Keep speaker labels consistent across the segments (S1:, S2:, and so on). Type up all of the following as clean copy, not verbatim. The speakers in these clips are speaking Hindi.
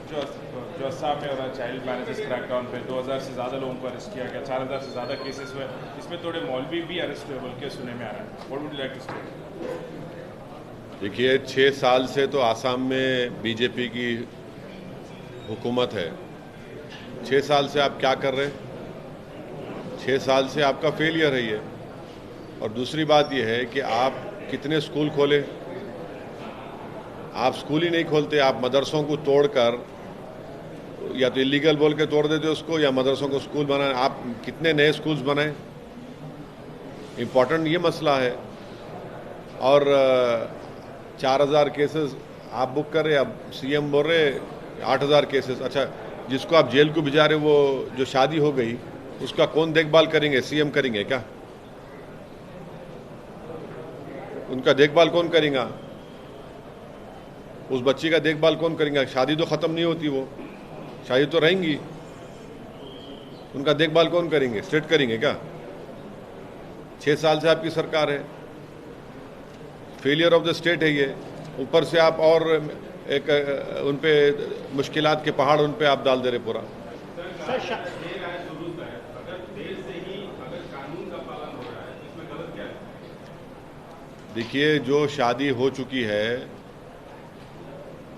S1: जो जो अस्साम में हो रहा है चाइल्ड मैरिजेस क्रैकडाउन पे 2000 से ज़्यादा लोगों को अरेस्ट किया गया, 4000 से ज़्यादा केसेस हुए, इसमें थोड़े मौलवी भी अरेस्ट हुए बोल के सुनने में आ रहा है। What would you like to say?
S2: देखिए, 6 साल से तो आसाम में बीजेपी की हुकूमत है। 6 साल से आप क्या कर रहे हैं? 6 साल से आपका फेलियर है ये। और दूसरी बात ये है कि आप कितने स्कूल खोले? आप स्कूल ही नहीं खोलते। आप मदरसों को तोड़कर, या तो इलीगल बोल के तोड़ देते उसको, या मदरसों को स्कूल बनाए। आप कितने नए स्कूल्स बनाए? इम्पोर्टेंट ये मसला है। और 4000 केसेस आप बुक कर रहे, अब सीएम बोल रहे 8000 केसेस। अच्छा, जिसको आप जेल को भिजा रहे, वो जो शादी हो गई उसका कौन देखभाल करेंगे? सीएम करेंगे क्या? उनका देखभाल कौन करेगा? उस बच्ची का देखभाल कौन करेगा? शादी तो ख़त्म नहीं होती, वो शादी तो रहेंगी। उनका देखभाल कौन करेंगे? स्टेट करेंगे क्या? 6 साल से आपकी सरकार है। फेलियर ऑफ द स्टेट है ये। ऊपर से आप और एक उन पे मुश्किलात के पहाड़ उन पे आप डाल दे रहे पूरा। देखिए, जो शादी हो चुकी है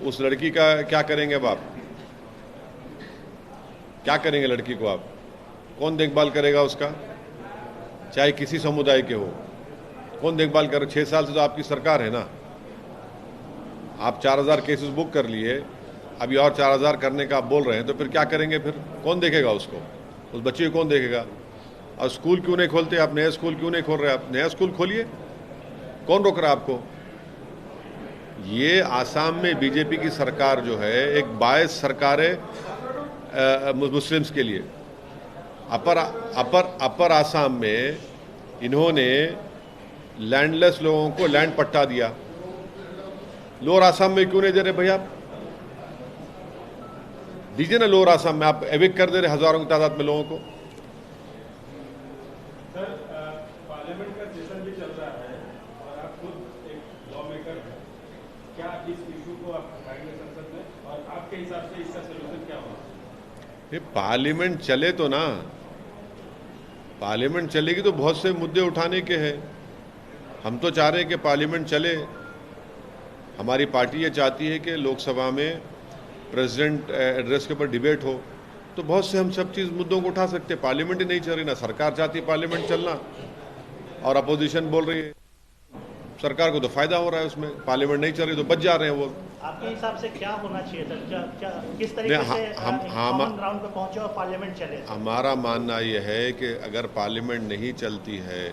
S2: उस लड़की का क्या करेंगे? अब आप क्या करेंगे? लड़की को आप कौन देखभाल करेगा उसका? चाहे किसी समुदाय के हो, कौन देखभाल करे? 6 साल से तो आपकी सरकार है ना। आप 4000 केसेस बुक कर लिए, अभी और 4000 करने का आप बोल रहे हैं, तो फिर क्या करेंगे? फिर कौन देखेगा उसको? उस बच्चे को कौन देखेगा? और स्कूल क्यों नहीं खोलते आप? नया स्कूल क्यों नहीं खोल रहे आप? नया स्कूल खोलिए। कौन रोक रहा है आपको? ये आसाम में बीजेपी की सरकार जो है एक बायस सरकार है मुस्लिम्स के लिए। अपर आसाम में इन्होंने लैंडलेस लोगों को लैंड पट्टा दिया। लोअर आसाम में क्यों नहीं दे रहे भाई? आप दीजिए ना। लोअर आसाम में आप एविक्ट कर दे रहे हजारों की तादाद में लोगों को।
S1: सर, पार्लियामेंट का सेशन भी चल रहा है और आप खुद एक लॉ मेकर हैं, क्या इस इशू को आप उठाएंगे संसद में, और आपके हिसाब से इसका सोल्यूशन क्या होगा?
S2: ये पार्लियामेंट चले तो ना। पार्लियामेंट चलेगी तो बहुत से मुद्दे उठाने के हैं। हम तो चाह रहे हैं कि पार्लियामेंट चले। हमारी पार्टी ये चाहती है कि लोकसभा में प्रेसिडेंट एड्रेस के ऊपर डिबेट हो, तो बहुत से हम सब चीज़ मुद्दों को उठा सकते हैं। पार्लियामेंट ही नहीं चल रही ना। सरकार चाहती है पार्लियामेंट चलना और अपोजिशन बोल रही है। सरकार को तो फायदा हो रहा है उसमें। पार्लियामेंट नहीं चल रही तो बच जा रहे हैं वो।
S3: आपके हिसाब से क्या होना चाहिए सर? क्या किस तरीके से कॉमन ग्राउंड पे पहुंचे और पार्लियामेंट चले?
S2: हमारा मानना यह है कि अगर पार्लियामेंट नहीं चलती है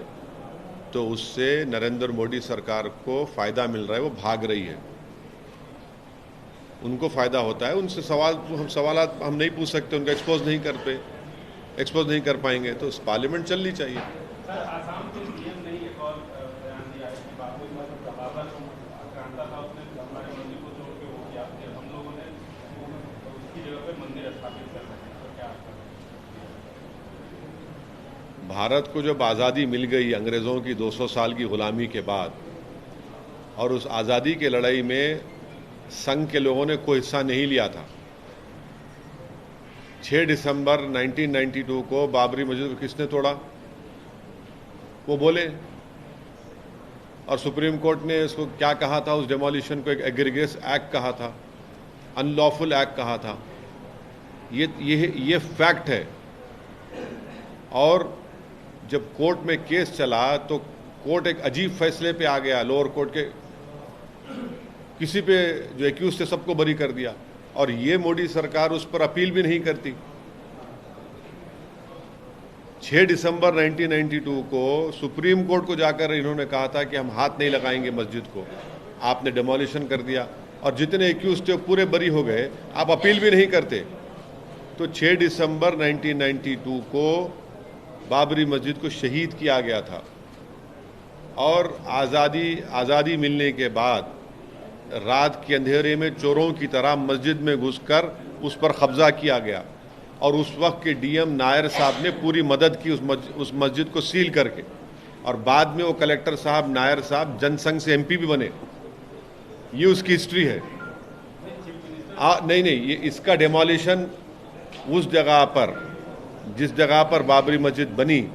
S2: तो उससे नरेंद्र मोदी सरकार को फायदा मिल रहा है। वो भाग रही है, उनको फायदा होता है। उनसे सवालात हम नहीं पूछ सकते, उनका एक्सपोज नहीं कर पाएंगे। तो पार्लियामेंट चलनी चाहिए।
S1: सर, आसाम के सीएम ने एक और बयान दिया है कि बाबू बाबा जो आक्रांता था उसने हमारे मंदिर को तोड़ के वो किया, हम लोगों ने उसकी जगह पे मंदिर स्थापित कर रहे हैं, तो क्या आपका?
S2: भारत को जब आज़ादी मिल गई अंग्रेज़ों की 200 साल की गुलामी के बाद, और उस आज़ादी की लड़ाई में संघ के लोगों ने कोई हिस्सा नहीं लिया था। 6 दिसंबर 1992 को बाबरी मस्जिद को किसने तोड़ा? वो बोले। और सुप्रीम कोर्ट ने इसको क्या कहा था? उस डेमोलिशन को एक एग्रीगेस एक्ट कहा था, अनलॉफुल एक्ट कहा था। ये फैक्ट है। और जब कोर्ट में केस चला तो कोर्ट एक अजीब फैसले पे आ गया। लोअर कोर्ट के किसी पे जो एक्यूज थे सबको बरी कर दिया, और ये मोदी सरकार उस पर अपील भी नहीं करती। 6 दिसंबर 1992 को सुप्रीम कोर्ट को जाकर इन्होंने कहा था कि हम हाथ नहीं लगाएंगे मस्जिद को। आपने डेमोलिशन कर दिया और जितने एक्यूज थे पूरे बरी हो गए। आप अपील भी नहीं करते। तो 6 दिसंबर 1992 को बाबरी मस्जिद को शहीद किया गया था। और आज़ादी मिलने के बाद रात के अंधेरे में चोरों की तरह मस्जिद में घुसकर उस पर कब्जा किया गया, और उस वक्त के डीएम नायर साहब ने पूरी मदद की उस मस्जिद को सील करके। और बाद में वो कलेक्टर साहब नायर साहब जनसंघ से एमपी भी बने। ये उसकी हिस्ट्री है।
S1: चीफ मिनिस्टर
S2: नहीं नहीं, ये इसका डेमोलिशन उस जगह पर, जिस जगह पर बाबरी मस्जिद बनी,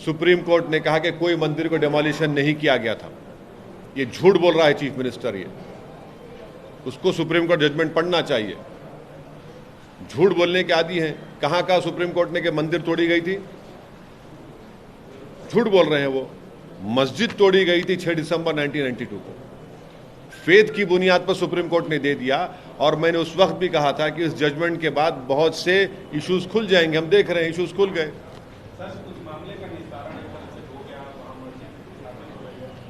S2: सुप्रीम कोर्ट ने कहा कि कोई मंदिर को डेमोलिशन नहीं किया गया था। ये झूठ बोल रहा है चीफ मिनिस्टर, ये उसको सुप्रीम कोर्ट जजमेंट पढ़ना चाहिए। झूठ बोलने के आदी हैं। कहाँ कहा सुप्रीम कोर्ट ने कि मंदिर तोड़ी गई थी? झूठ बोल रहे हैं वो। मस्जिद तोड़ी गई थी 6 दिसंबर 1992 को, फेथ की बुनियाद पर सुप्रीम कोर्ट ने दे दिया। और मैंने उस वक्त भी कहा था कि इस जजमेंट के बाद बहुत से इश्यूज खुल जाएंगे। हम देख रहे हैं इश्यूज खुल गए।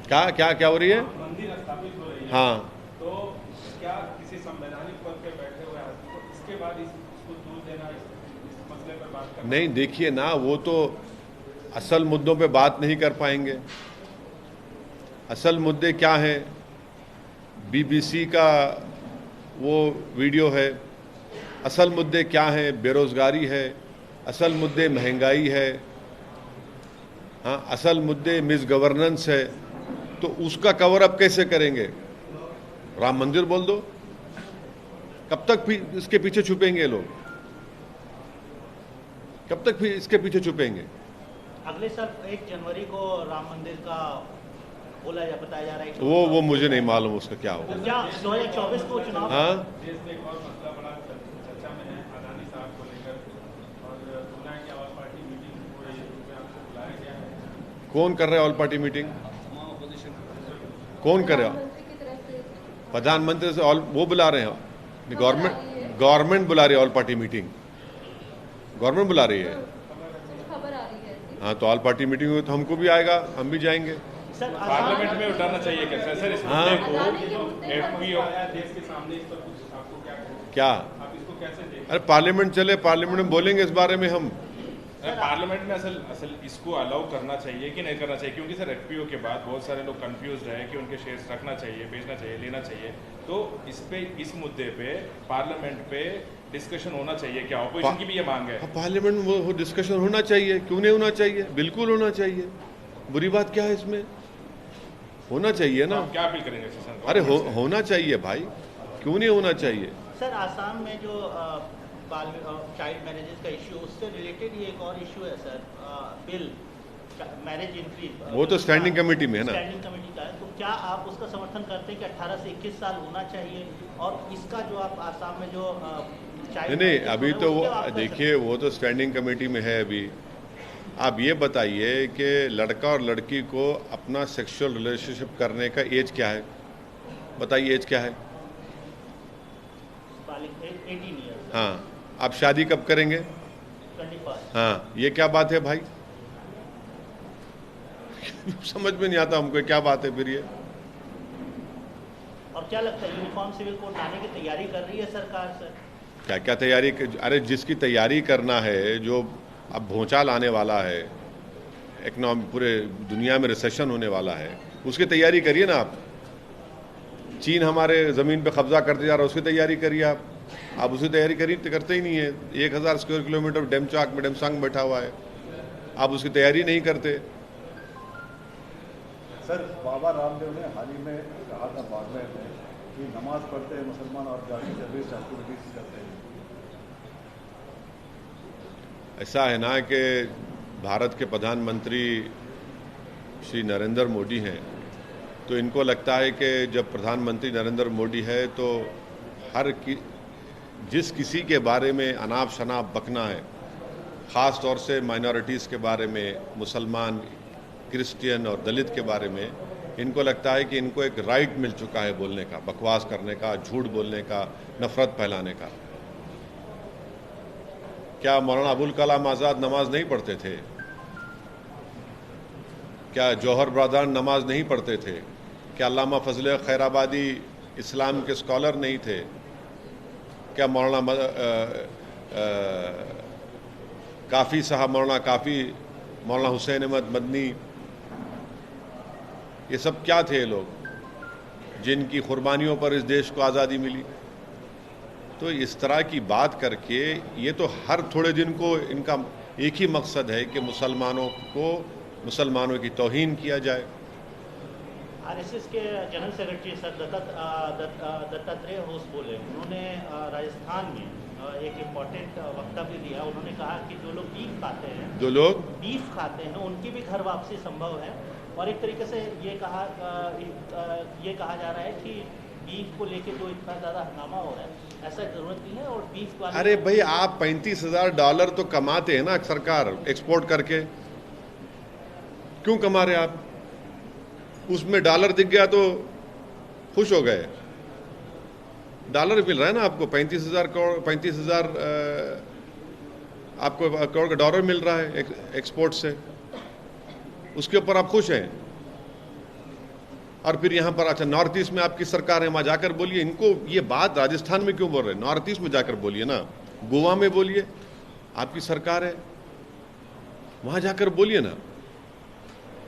S2: क्या हो रही है?
S1: मंदिर स्थापित हो रही है।
S2: हाँ,
S1: तो क्या किसी संवैधानिक पद पे बैठे हुए आदमी को इसके बाद इसको दूर देना, इस मसले पर बात करना?
S2: नहीं, देखिए ना, वो तो असल मुद्दों पे बात नहीं कर पाएंगे। असल मुद्दे क्या हैं? बीबीसी का वो वीडियो है। असल मुद्दे क्या हैं? बेरोजगारी है, असल मुद्दे महंगाई है, हाँ, असल मुद्दे मिस गवर्नेंस है। तो उसका कवर अप कैसे करेंगे? राम मंदिर बोल दो। कब तक भी इसके पीछे छुपेंगे लोग? कब तक भी इसके पीछे छुपेंगे?
S3: अगले साल 1 जनवरी को राम मंदिर का बताया जा रहा है।
S2: वो मुझे नहीं मालूम उसका क्या होगा।
S3: क्या 2024 को चुनाव?
S2: हाँ,
S1: देश में एक और मसला बड़ा चर्चा में है, अदानी साहब को लेकर, और सुना है कि ऑल पार्टी मीटिंग हो रही है, उसमें आपको बुलाया गया है।
S2: कौन कर रहा है ऑल पार्टी मीटिंग? कौन कर रहा है? प्रधानमंत्री से ऑल वो बुला रहे हैं। गवर्नमेंट बुला रही है ऑल पार्टी मीटिंग। गवर्नमेंट बुला रही है।
S4: खबर आ रही है।
S2: हाँ, तो ऑल पार्टी मीटिंग हुई तो हमको भी आएगा, हम भी जाएंगे।
S3: सर,
S1: पार्लियामेंट में उठाना चाहिए कैसे सर इस
S2: हाँ।
S1: मुद्दे को? एफपीओ देश के सामने, इस पर कुछ आपको क्या आप इसको कैसे देखें?
S2: अरे पार्लियामेंट चले, पार्लियामेंट में बोलेंगे इस बारे में हम।
S5: पार्लियामेंट में असल इसको अलाउ करना चाहिए कि नहीं करना चाहिए? क्योंकि सर एफपीओ के बाद बहुत सारे लोग कंफ्यूज है कि उनके शेयर्स रखना चाहिए, बेचना चाहिए, लेना चाहिए। तो इस मुद्दे पे पार्लियामेंट पे डिस्कशन होना चाहिए क्या? ऑपोजिशन की भी ये मांग है।
S2: पार्लियामेंट में वो डिस्कशन होना चाहिए, क्यों नहीं होना चाहिए? बिल्कुल होना चाहिए। बुरी बात क्या है इसमें? होना चाहिए ना।
S5: आप क्या अपील करेंगे सर?
S2: अरे होना चाहिए भाई, क्यों नहीं होना चाहिए?
S3: सर, आसाम में जो चाइल्ड मैरिजेस का इश्यू, उससे रिलेटेड ये एक और इश्यू है सर, बिल मैरिज इंक्रीज,
S2: वो तो स्टैंडिंग कमेटी में है ना।
S3: स्टैंडिंग कमेटी का है। तो क्या आप उसका समर्थन करते हैं कि 18 से 21 साल होना चाहिए? और इसका जो आप आसाम में जो
S2: नहीं, अभी तो वो देखिए, वो तो स्टैंडिंग कमेटी में है अभी। आप ये बताइए कि लड़का और लड़की को अपना सेक्सुअल रिलेशनशिप करने का एज क्या है? बताइए, एज क्या है?
S3: 18 ईयर्स।
S2: हाँ, आप शादी कब करेंगे?
S3: 21।
S2: हाँ, ये क्या बात है भाई? समझ में नहीं आता हमको, क्या बात है फिर ये?
S3: और क्या लगता है, यूनिफॉर्म सिविल कोड लाने की तैयारी कर रही है सरकार सर?
S2: क्या क्या तैयारी? अरे जिसकी तैयारी करना है, जो अब भूचाल आने वाला है, इकोनॉमी पूरे दुनिया में रिसेशन होने वाला है, उसकी तैयारी करिए ना आप। चीन हमारे ज़मीन पे कब्जा करते जा रहा है, उसकी तैयारी करिए आप उसकी तैयारी करते ही नहीं है। 1000 स्क्वायर किलोमीटर डेमचाक में डेमसांग बैठा हुआ है, आप उसकी तैयारी नहीं करते।
S6: सर, बाबा रामदेव ने हाल ही में कहा था पार्लियामेंट में कि नमाज पढ़ते हैं मुसलमान और जाति सर्विस एक्टिविटीज करते हैं।
S2: ऐसा है ना कि भारत के प्रधानमंत्री श्री नरेंद्र मोदी हैं, तो इनको लगता है कि जब प्रधानमंत्री नरेंद्र मोदी है तो जिस किसी के बारे में अनाप शनाप बकना है, ख़ास तौर से माइनॉरिटीज़ के बारे में, मुसलमान, क्रिश्चियन और दलित के बारे में, इनको लगता है कि इनको एक राइट मिल चुका है बोलने का, बकवास करने का, झूठ बोलने का, नफरत फैलाने का। क्या मौलाना अबुल कलाम आज़ाद नमाज नहीं पढ़ते थे? क्या जौहर ब्रादर नमाज नहीं पढ़ते थे? क्या अल्लामा फजल खैराबादी इस्लाम के स्कॉलर नहीं थे? क्या मौलाना काफ़ी साहब, मौलाना काफ़ी, मौलाना हुसैन अहमद मदनी, ये सब क्या थे लोग जिनकी कुर्बानियों पर इस देश को आज़ादी मिली? तो इस तरह की बात करके, ये तो हर थोड़े दिन को इनका एक ही मकसद है कि मुसलमानों की तौहीन किया जाए।
S3: आरएसएस के general secretary sir Dattatreya Ghosh बोले, उन्होंने राजस्थान में एक इम्पोर्टेंट वक्तव्य दिया। उन्होंने कहा कि जो लोग बीफ खाते हैं उनकी भी घर वापसी संभव है, और एक तरीके से ये कहा जा रहा है कि बीफ को लेके जो इतना ज़्यादा हंगामा हो रहा है, ऐसा जरूरत नहीं है। और बीफ वाले,
S2: अरे भाई, आप $35,000 तो कमाते हैं ना सरकार एक्सपोर्ट करके, क्यों कमा रहे आप? उसमें डॉलर दिख गया तो खुश हो गए। डॉलर मिल रहा है ना आपको, 35,000 आपको करोड़ का डॉलर मिल रहा है एक्सपोर्ट से, उसके ऊपर आप खुश हैं। और फिर यहाँ पर अच्छा, नॉर्थ ईस्ट में आपकी सरकार है, वहाँ जाकर बोलिए। इनको ये बात राजस्थान में क्यों बोल रहे हैं? नॉर्थ ईस्ट में जाकर बोलिए ना, गोवा में बोलिए, आपकी सरकार है, वहाँ जाकर बोलिए ना।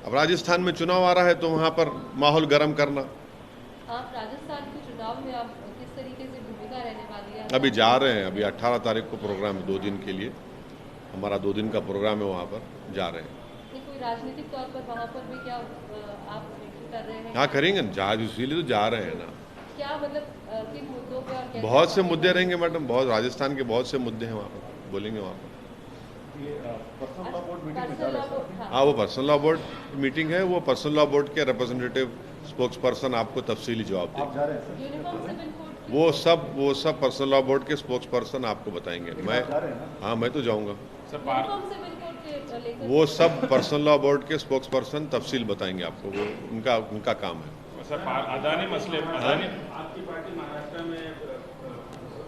S2: अब राजस्थान में चुनाव आ रहा है तो वहाँ पर माहौल गर्म करना।
S4: आप राजस्थान के चुनाव में आप किस तरीके से भूमिका रहने वाली है?
S2: अभी जा रहे हैं, अभी 18 तारीख को प्रोग्राम है, 2 दिन के लिए हमारा 2 दिन का प्रोग्राम है, वहाँ पर जा रहे हैं।
S4: कोई राजनीतिक तौर पर वहाँ पर भी क्या आप कर रहे हैं?
S2: हाँ, करेंगे ना, जहाँ इसीलिए तो जा रहे हैं ना।
S4: क्या मतलब किन मुद्दों पे और कैसे?
S2: बहुत से मुद्दे रहेंगे मैडम, बहुत राजस्थान के बहुत से मुद्दे हैं, वहाँ पर बोलेंगे। वहाँ पर
S6: पर्सनल लॉ बोर्ड मीटिंग में जा रहे हैं।
S2: हाँ, वो पर्सनल लॉ बोर्ड मीटिंग है, वो पर्सनल लॉ बोर्ड के रिप्रेजेंटेटिव स्पोक्स पर्सन आपको तफसीली जवाब
S6: आप
S2: देंगे।
S6: जा रहे हैं सर?
S4: यूनिफॉर्म सिविल कोड
S2: वो सब पर्सनल लॉ बोर्ड के स्पोक्स पर्सन आपको बताएंगे। मैं,
S6: जा रहे हैं ना?
S2: हाँ, मैं तो जाऊँगा।
S5: सर पार
S4: यूनिफॉर्म सिविल कोड के लेकर
S2: वो सब पर्सनल लॉ बोर्ड के स्पोक्स पर्सन तफसील बताएंगे आपको, वो उनका काम है।
S5: सर अदानी मसले, अदानी
S1: आपकी पार्टी महाराष्ट्र में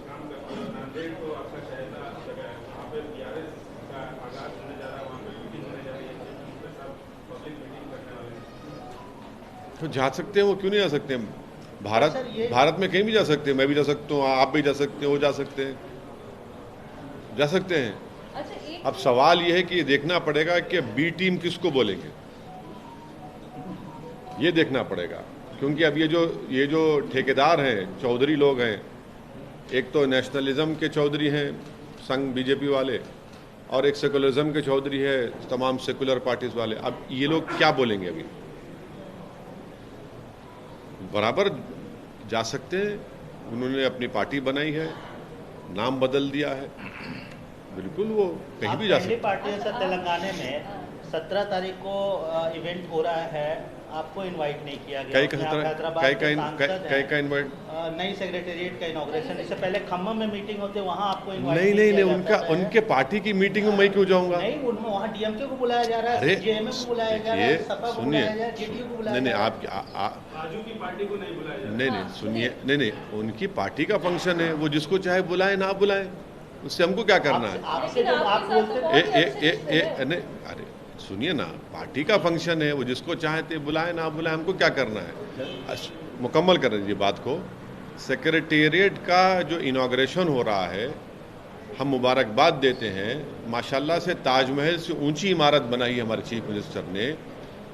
S1: काम करती है, नांदेड़ को आपका शहर जगह है, वहाँ पे BRS का आगाज होने जा रहा है, वहाँ पे मीटिंग होने जा रही है, उसमें सब पब्लिक मीटिंग करने वाले हैं।
S2: तो जा सकते हैं, वो क्यों नहीं जा सकते हैं? भारत में कहीं भी जा सकते हैं, मैं भी जा सकता हूँ, आप भी जा सकते हैं, वो जा सकते हैं, जा सकते हैं।
S4: अच्छा, एक
S2: अब सवाल ये है कि ये देखना पड़ेगा कि बी टीम किसको बोलेंगे, ये देखना पड़ेगा। क्योंकि अब ये जो ठेकेदार हैं, चौधरी लोग हैं, एक तो नेशनलिज्म के चौधरी हैं संघ बीजेपी वाले, और एक सेकुलरिज्म के चौधरी है तमाम सेकुलर पार्टीज वाले। अब ये लोग क्या बोलेंगे? अभी बराबर जा सकते हैं, उन्होंने अपनी पार्टी बनाई है, नाम बदल दिया है, बिल्कुल वो कहीं भी जा
S3: पहली
S2: सकते।
S3: पार्टी है सर तेलंगाना में 17 तारीख को इवेंट हो रहा है, आपको इनवाइट नहीं किया गया।
S2: कई का इन्वाइट?
S3: नई सेक्रेटेरिएट का इनॉग्रेशन, इससे पहले खम्मम में मीटिंग होते, वहाँ आपको इनवाइट
S2: नहीं, उनके पार्टी की मीटिंग में मैं क्यों जाऊंगा?
S3: नहीं, उनमें वहाँ डीएमके को बुलाया जा रहा है, जेएमएम को बुलाया जा रहा है, सपा को बुलाया जा रहा है, जेडीयू को बुलाया
S2: नहीं,
S3: जा रहा है।
S1: राजू की पार्टी को नहीं बुलाया जा रहा।
S2: नहीं, सुनिए, नहीं, उनकी पार्टी का फंक्शन है, वो जिसको चाहे बुलाए ना बुलाए, उससे हमको क्या करना है?
S3: आपसे जब आप बोलते
S2: नहीं, अरे सुनिए ना, पार्टी का फंक्शन है, वो जिसको चाहते बुलाए ना बुलाए, हमको क्या करना है? मुकम्मल कर दीजिए बात को। सेक्रेटेरिएट का जो इनॉग्रेशन हो रहा है, हम मुबारकबाद देते हैं, माशाल्लाह से ताजमहल से ऊंची इमारत बनाई है हमारे चीफ मिनिस्टर ने।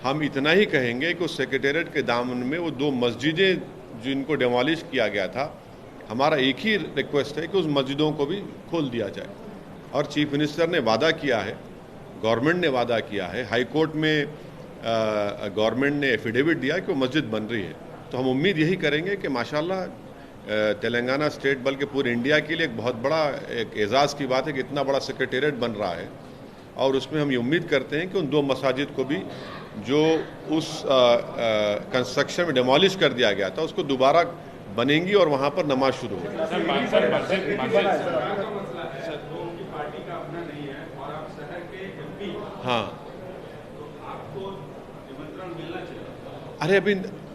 S2: हम इतना ही कहेंगे कि उस सेक्रेटेरिएट के दामन में वो 2 मस्जिदें जिनको डिमोलिश किया गया था, हमारा एक ही रिक्वेस्ट है कि उस मस्जिदों को भी खोल दिया जाए। और चीफ मिनिस्टर ने वादा किया है, गवर्नमेंट ने वादा किया है, हाई कोर्ट में गवर्नमेंट ने एफिडेविट दिया कि वो मस्जिद बन रही है। तो हम उम्मीद यही करेंगे कि माशाल्लाह तेलंगाना स्टेट बल्कि पूरे इंडिया के लिए एक बहुत बड़ा एक एजाज़ की बात है कि इतना बड़ा सेक्रेटेरिएट बन रहा है। और उसमें हम ये उम्मीद करते हैं कि उन 2 मसाजिद को भी जो उस कंस्ट्रक्शन में डिमोलिश कर दिया गया था, उसको दोबारा बनेंगी और वहाँ पर नमाज शुरू होगी।
S1: सरकार का मसला है, वो उनकी पार्टी का अपना नहीं है, और आप शहर के एमपी,
S2: हाँ,
S1: तो आपको निमंत्रण मिलना चाहिए।
S2: अरे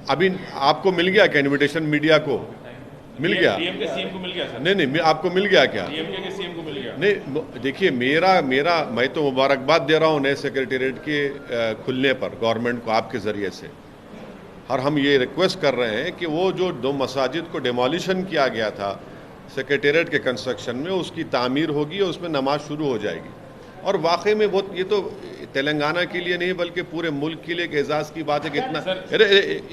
S2: अभी आपको मिल गया क्या इनविटेशन? मीडिया को मिल गया?
S5: डीएमके सीएम को मिल गया सर।
S2: नहीं, आपको मिल गया क्या?
S5: डीएमके के सीएम को मिल गया।
S2: नहीं, देखिए, मैं तो मुबारकबाद दे रहा हूँ नए सेक्रेटेरिएट के खुलने पर गवर्नमेंट को आपके ज़रिए से। और हम ये रिक्वेस्ट कर रहे हैं कि वो जो 2 मसाजिद को डिमोलिशन किया गया था सेक्रेटेरिएट के कंस्ट्रक्शन में, उसकी तामीर होगी और उसमें नमाज शुरू हो जाएगी। और वाकई में बहुत, ये तो तेलंगाना के लिए नहीं बल्कि पूरे मुल्क के लिए एक एजाज़ की बात है कि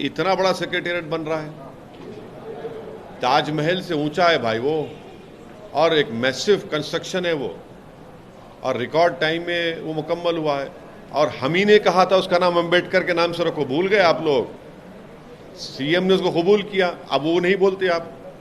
S2: इतना बड़ा सेक्रेटेरिएट बन रहा है, ताजमहल से ऊंचा है भाई वो, और एक मैसिव कंस्ट्रक्शन है वो, और रिकॉर्ड टाइम में वो मुकम्मल हुआ है। और हम ही ने कहा था उसका नाम अम्बेडकर के नाम से रखो, भूल गए आप लोग? सीएम ने उसको कबूल किया, अब वो नहीं बोलते आप।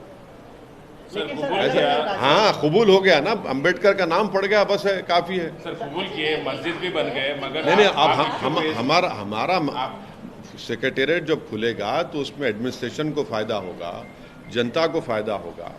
S3: लेकिन सर,
S5: कबूल
S3: अगर
S5: किया।
S3: राजस्थान-
S2: हाँ, कबूल हो गया ना, अंबेडकर का नाम पड़ गया, बस है, काफी है।
S5: सर कबूल किए, मस्जिद भी बन गए, मगर
S2: नहीं नहीं, अब
S5: आप
S2: हम
S5: issue
S2: हमारा
S5: आप-
S2: सेक्रेटेरिएट जब खुलेगा तो उसमें एडमिनिस्ट्रेशन को फायदा होगा, जनता को फायदा होगा,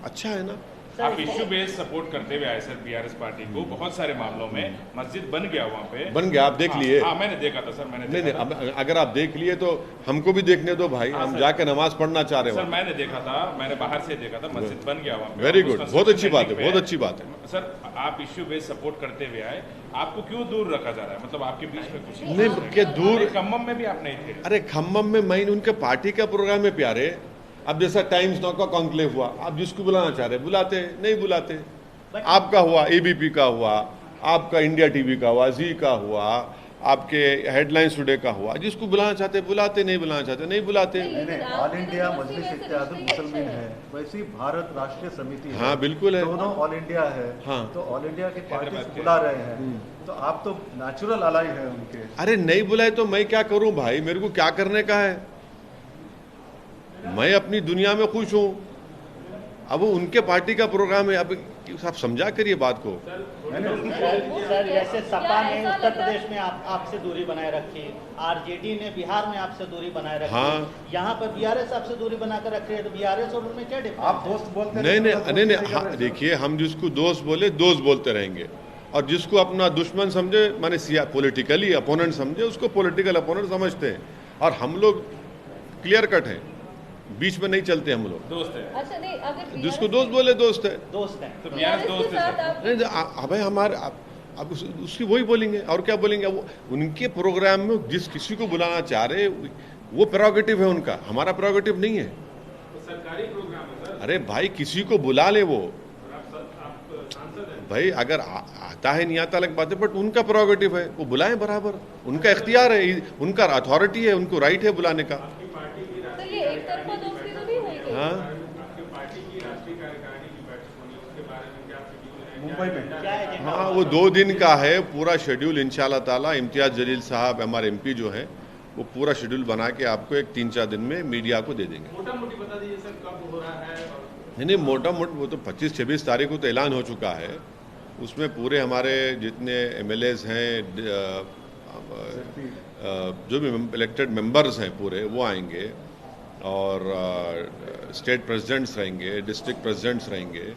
S2: अच्छा है ना।
S5: आप इश्यू बेस्ड सपोर्ट करते हुए आए सर बीआरएस पार्टी को, बहुत सारे मामलों में मस्जिद बन गया वहाँ पे,
S2: बन गया, आप देख लिए।
S5: हाँ मैंने देखा था सर, मैंने
S2: नहीं
S5: देखा
S2: नहीं,
S5: था।
S2: अब अगर आप देख लिए तो हमको भी देखने दो भाई,
S5: हाँ,
S2: हम
S5: सर।
S2: जाके नमाज पढ़ना चाह रहे
S5: सर
S2: हैं।
S5: मैंने देखा था, मैंने बाहर से देखा था, मस्जिद बन गया वहाँ पे।
S2: वेरी
S5: और
S2: गुड,
S5: उसका
S2: बहुत अच्छी बात है,
S5: पे
S2: बहुत अच्छी बात है।
S5: सर आप इश्यू बेस्ड सपोर्ट करते हुए आए, आपको क्यों दूर रखा जा रहा है? मतलब आपके बीच में कुछ
S2: नहीं, के दूर,
S5: खम्मम में भी आप नहीं थे।
S2: अरे खम्मम में मैं उनके पार्टी का प्रोग्राम है प्यारे। अब जैसा टाइम्स नाउ का कॉन्क्लेव हुआ, आप जिसको बुलाना चाह रहे बुलाते, नहीं बुलाते। आपका हुआ, एबीपी का हुआ, आपका इंडिया टीवी का हुआ, जी का हुआ, आपके हेडलाइंस टुडे का हुआ, जिसको बुलाना चाहते बुलाते, नहीं बुलाना चाहते नहीं बुलाते।
S6: नहीं, ऑल इंडिया मजलिस इत्तेहाद मुसलमान है, वैसी भारत राष्ट्रीय समिति है।
S2: हाँ, बिल्कुल है।
S6: दोनों ऑल इंडिया है।
S2: हाँ।
S6: तो ऑल इंडिया की पार्टी से बुला रहे हैं, तो आप तो नेचुरल अलाई है उनके।
S2: अरे नहीं बुलाए तो मैं क्या करूं भाई, मेरे को क्या करने का है? मैं अपनी दुनिया में खुश हूं। अब वो उनके पार्टी का प्रोग्राम है, अब आप समझा करिए बात को।
S3: सर जैसे सपा ने उत्तर प्रदेश में आपसे दूरी बनाए रखी, आरजेडी ने बिहार में आपसे दूरी बनाए रखी,
S2: हाँ।
S3: यहाँ पर बीआरएस आपसे दूरी बनाकर रखी है, तो बीआरएस और उनमें क्या डिफरेंस?
S6: आप दोस्त बोलते
S2: नहीं नहीं नहीं, हाँ, देखिए हम जिसको दोस्त बोले दोस्त बोलते रहेंगे, और जिसको अपना दुश्मन समझे, माने पॉलिटिकली अपोनेंट समझे, उसको पॉलिटिकल अपोनेंट समझते हैं। और हम लोग क्लियर कट हैं, बीच में नहीं चलते हम लोग।
S5: दोस्त है,
S4: अच्छा नहीं, अगर
S2: जिसको दोस्त बोले दोस्त है।
S3: दोस्त हैं।
S5: तो बीआरएस दोस्त है सर।
S2: नहीं अब हमारे अब उसकी वही बोलेंगे, और क्या बोलेंगे? वो उनके प्रोग्राम में जिस किसी को बुलाना चाह रहे, वो प्रेरोगेटिव है उनका, हमारा प्रेरोगेटिव नहीं है।
S1: सरकारी प्रोग्राम है सर,
S2: अरे भाई किसी को बुला ले, वो
S1: आप सांसद हैं।
S2: भाई अगर आता है नहीं आता अलग बात है, बट उनका प्रेरोगेटिव है, वो बुलाएं बराबर, उनका इख्तियार है, उनका अथॉरिटी है, उनको राइट है बुलाने का।
S4: तो ये एक तरफा दोस्ती तो नहीं हुई?
S2: हाँ,
S1: आपकी पार्टी की राष्ट्रीय कार्यकारिणी की बैठक होनी है, उसके बारे में क्या शेड्यूल है?
S6: मुंबई में
S3: क्या एजेंडा?
S2: हाँ, वो 2 दिन का है पूरा शेड्यूल, इंशाल्लाह ताला। इम्तियाज जलील साहब हमारे एमपी जो हैं, वो पूरा शेड्यूल बना के आपको एक 3-4 दिन में मीडिया को दे देंगे।
S1: मोटा मोटी बता दीजिए सर कब हो रहा है? और
S2: नहीं मोटा मोटा वो तो 25-26 तारीख को तो ऐलान हो चुका है। उसमें पूरे हमारे जितने एमएलएज हैं, जो भी इलेक्टेड मेंबर्स हैं पूरे, वो आएंगे, और स्टेट प्रेसिडेंट्स रहेंगे, डिस्ट्रिक्ट प्रेसिडेंट्स रहेंगे,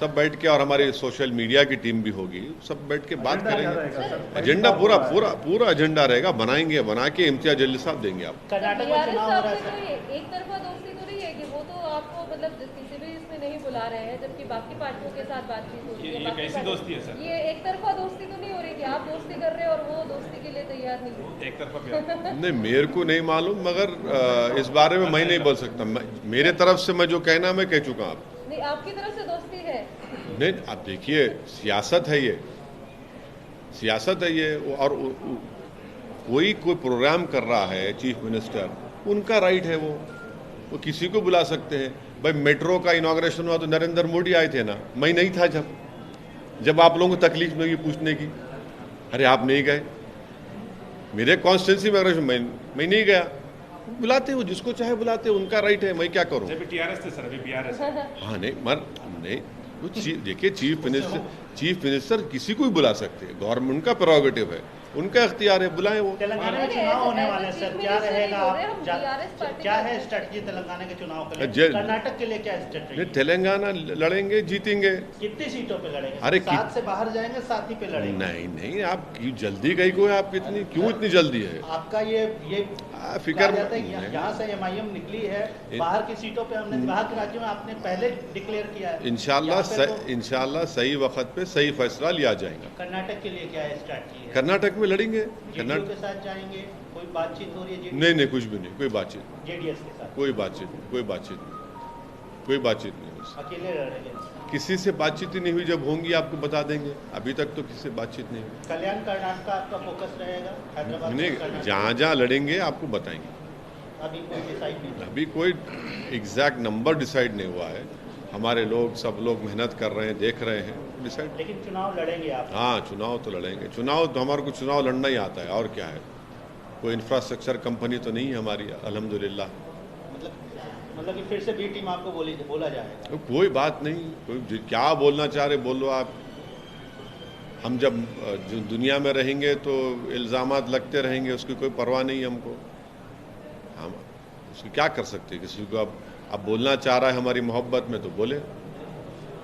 S2: सब बैठ के, और हमारी सोशल मीडिया की टीम भी होगी, सब बैठ के बात करेंगे। एजेंडा पूरा एजेंडा रहेगा, बनाएंगे, बना के इम्तियाज जलील साहब देंगे आप।
S3: कर्नाटक में
S4: बीआरएस
S3: चुनाव हो रहा है
S4: आपसे
S3: सर।
S4: तो ये एक तरफा दोस्ती तो नहीं है कि वो तो आपको मतलब किसी भी इसमें नहीं बुला रहे हैं, जबकि बाकी पार्टियों के साथ बातचीत हो रही है।
S5: ये
S4: बाकी
S5: कैसी
S4: पार्टी-
S5: दोस्ती है सर?
S4: ये एक तरफा दोस्ती तो नहीं हो रही कि आप दोस्ती कर रहे हैं और वो दोस्ती के लिए तैयार नहीं है?
S5: एक तरफा भी
S2: नहीं, मेरे को नहीं मालूम, मगर इस बारे में मैं नहीं बोल सकता। मेरे तरफ से मैं जो कहना मैं कह चुका हूँ।
S4: नहीं, आपकी तरफ से दोस्ती है?
S2: नहीं, आप देखिए, सियासत है ये, सियासत है ये। और कोई प्रोग्राम कर रहा है चीफ मिनिस्टर, उनका राइट है, वो किसी को बुला सकते हैं। भाई मेट्रो का इनॉग्रेशन हुआ तो नरेंद्र मोदी आए थे ना, मैं नहीं था जब आप लोगों को तकलीफ में पूछने की, अरे आप नहीं गए, मेरे कॉन्स्टिट्यूंसी में इनॉग्रेशन मैं नहीं गया। बुलाते हो, जिसको चाहे बुलाते हो, उनका राइट है, मैं क्या करूं?
S5: जब टीआरएस थे सर, अभी बीआरएस है।
S2: हाँ नहीं, देखिए चीफ मिनिस्टर किसी को भी बुला सकते हैं, गवर्नमेंट का प्रेरोगेटिव है, उनका इख्तियार है, बुलाएं वो।
S3: तेलंगाना में
S4: नहीं,
S3: चुनाव
S4: ऐसे-
S3: होने वाले हैं
S4: ऐसे
S3: सर,
S4: चीफ
S3: क्या
S4: मिनिस्टर
S3: रहेगा?
S4: नहीं हो रहे, हम BRS पार्टी
S3: क्या
S4: का-
S3: है स्ट्रेटजी तेलंगाना के चुनाव के
S2: जे-
S3: लिए? कर्नाटक के लिए क्या स्ट्रेटजी?
S2: नहीं, तेलंगाना लड़ेंगे, जीतेंगे।
S3: कितनी सीटों पे लड़ेंगे?
S2: अरे
S3: 7 से बाहर जाएंगे, 7 ही पे लड़ेंगे।
S2: नहीं, आप जल्दी कहीं को है, आप क्यों इतनी जल्दी है?
S3: आपका ये
S2: फिक्र
S3: कहा जाता है
S2: नहीं।
S3: यहाँ से एमआईएम निकली है, बाहर की सीटों पे हमने, बाहर के राज्यों में आपने पहले डिक्लेयर किया है। यहाँ पे तो
S2: इंशाल्लाह सही वक्त पे सही फैसला लिया जाएगा।
S3: कर्नाटक के लिए क्या है स्ट्रेटजी है?
S2: कर्नाटक में लड़ेंगे,
S3: जेडीयू के साथ जाएंगे, कोई बातचीत हो रही है?
S2: नहीं कुछ भी नहीं, कोई बातचीत,
S3: जेडीएस के साथ
S2: कोई बातचीत नहीं उससे।
S3: अकेले लड़ेंगे?
S2: किसी से बातचीत ही नहीं हुई, जब होंगी आपको बता देंगे। अभी तक तो किसी से बातचीत नहीं हुई।
S3: कल्याण कर्नाटक का आपका फोकस रहेगा? हैदराबाद
S2: नहीं,
S3: कर्नाटक?
S2: जहाँ लड़ेंगे आपको बताएंगे।
S3: अभी कोई डिसाइड नहीं?
S2: अभी कोई एग्जैक्ट नंबर डिसाइड नहीं हुआ है। हमारे लोग, सब लोग मेहनत कर रहे हैं, देख रहे हैं, डिसाइड।
S3: लेकिन चुनाव लड़ेंगे आप?
S2: हाँ, चुनाव तो लड़ेंगे। चुनाव तो हमारे को चुनाव लड़ना ही आता है, और क्या है। कोई इंफ्रास्ट्रक्चर कंपनी तो नहीं है हमारी, अल्हम्दुलिल्लाह।
S3: मतलब कि फिर से बी टीम आपको बोला जाएगा?
S2: तो कोई बात नहीं, कोई क्या बोलना चाह रहे बोलो आप। हम जब जो दुनिया में रहेंगे तो इल्ज़ामात लगते रहेंगे, उसकी कोई परवाह नहीं हमको। हम उसकी क्या कर सकते हैं, किसी को अब बोलना चाह रहा है हमारी मोहब्बत में तो बोले।